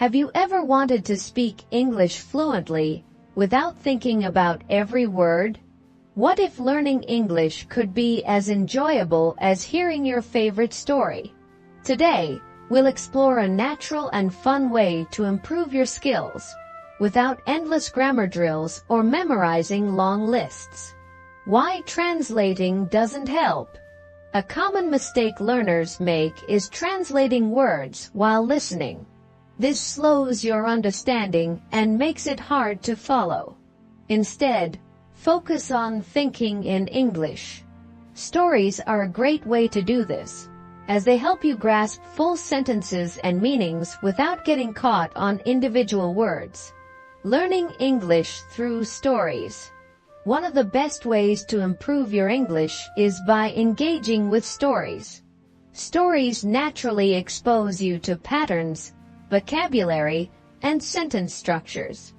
Have you ever wanted to speak English fluently without thinking about every word? What if learning English could be as enjoyable as hearing your favorite story? Today, we'll explore a natural and fun way to improve your skills without endless grammar drills or memorizing long lists. Why translating doesn't help. A common mistake learners make is translating words while listening. This slows your understanding and makes it hard to follow. Instead, focus on thinking in English. Stories are a great way to do this, as they help you grasp full sentences and meanings without getting caught on individual words. Learning English through stories. One of the best ways to improve your English is by engaging with stories. Stories naturally expose you to patterns, vocabulary, and sentence structures.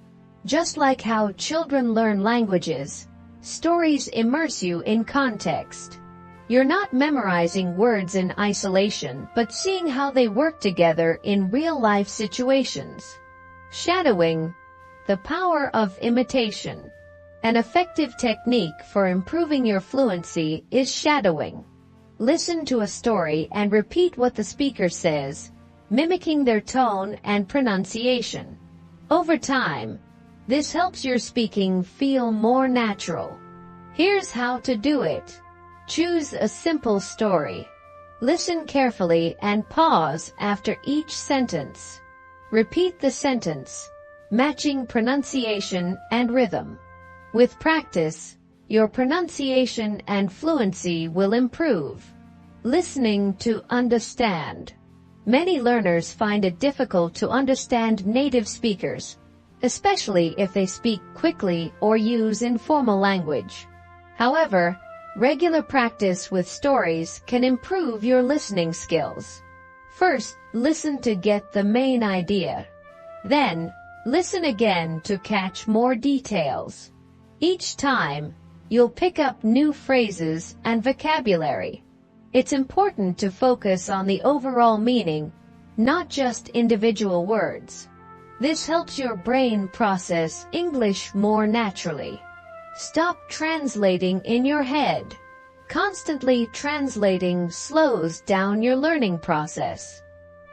Just like how children learn languages, stories immerse you in context. You're not memorizing words in isolation, but seeing how they work together in real-life situations. Shadowing. The power of imitation. An effective technique for improving your fluency is shadowing. Listen to a story and repeat what the speaker says, mimicking their tone and pronunciation. Over time, this helps your speaking feel more natural. Here's how to do it. Choose a simple story. Listen carefully and pause after each sentence. Repeat the sentence, matching pronunciation and rhythm. With practice, your pronunciation and fluency will improve. Listening to understand. Many learners find it difficult to understand native speakers, especially if they speak quickly or use informal language. However, regular practice with stories can improve your listening skills. First, listen to get the main idea. Then, listen again to catch more details. Each time, you'll pick up new phrases and vocabulary. It's important to focus on the overall meaning, not just individual words. This helps your brain process English more naturally. Stop translating in your head. Constantly translating slows down your learning process.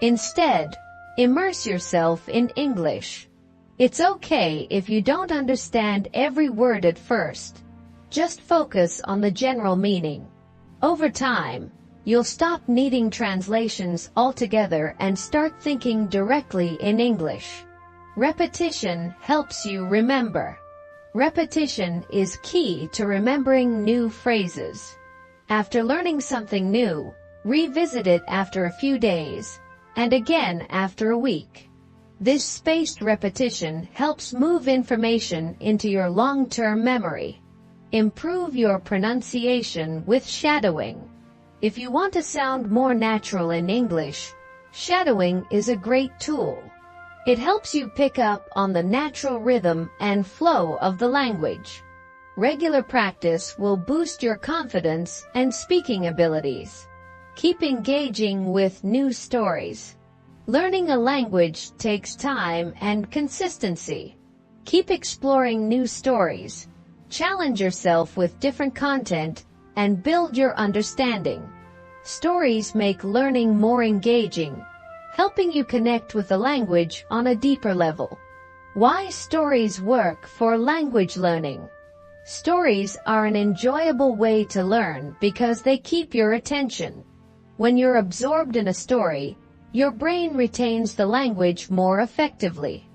Instead, immerse yourself in English. It's okay if you don't understand every word at first. Just focus on the general meaning. Over time, you'll stop needing translations altogether and start thinking directly in English. Repetition helps you remember. Repetition is key to remembering new phrases. After learning something new, revisit it after a few days, and again after a week. This spaced repetition helps move information into your long-term memory. Improve your pronunciation with shadowing. If you want to sound more natural in English, shadowing is a great tool. It helps you pick up on the natural rhythm and flow of the language. Regular practice will boost your confidence and speaking abilities. Keep engaging with new stories. Learning a language takes time and consistency. Keep exploring new stories. Challenge yourself with different content and build your understanding. Stories make learning more engaging, helping you connect with the language on a deeper level. Why stories work for language learning. Stories are an enjoyable way to learn because they keep your attention. When you're absorbed in a story, your brain retains the language more effectively.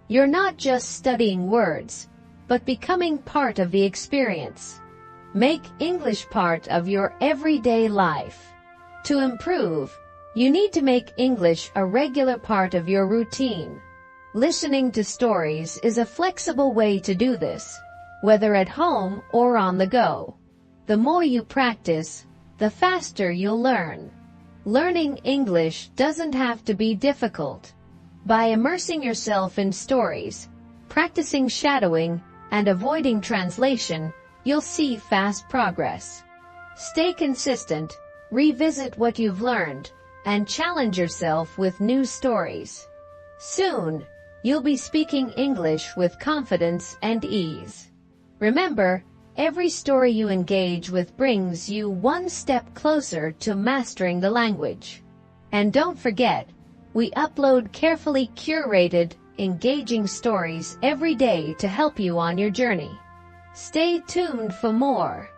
You're not just studying words, but becoming part of the experience. Make English part of your everyday life. To improve, you need to make English a regular part of your routine. Listening to stories is a flexible way to do this, whether at home or on the go. The more you practice, the faster you'll learn. Learning English doesn't have to be difficult. By immersing yourself in stories, practicing shadowing, and avoiding translation, you'll see fast progress. Stay consistent, revisit what you've learned, and challenge yourself with new stories. Soon, you'll be speaking English with confidence and ease. Remember, every story you engage with brings you one step closer to mastering the language. And don't forget, we upload carefully curated, engaging stories every day to help you on your journey. Stay tuned for more.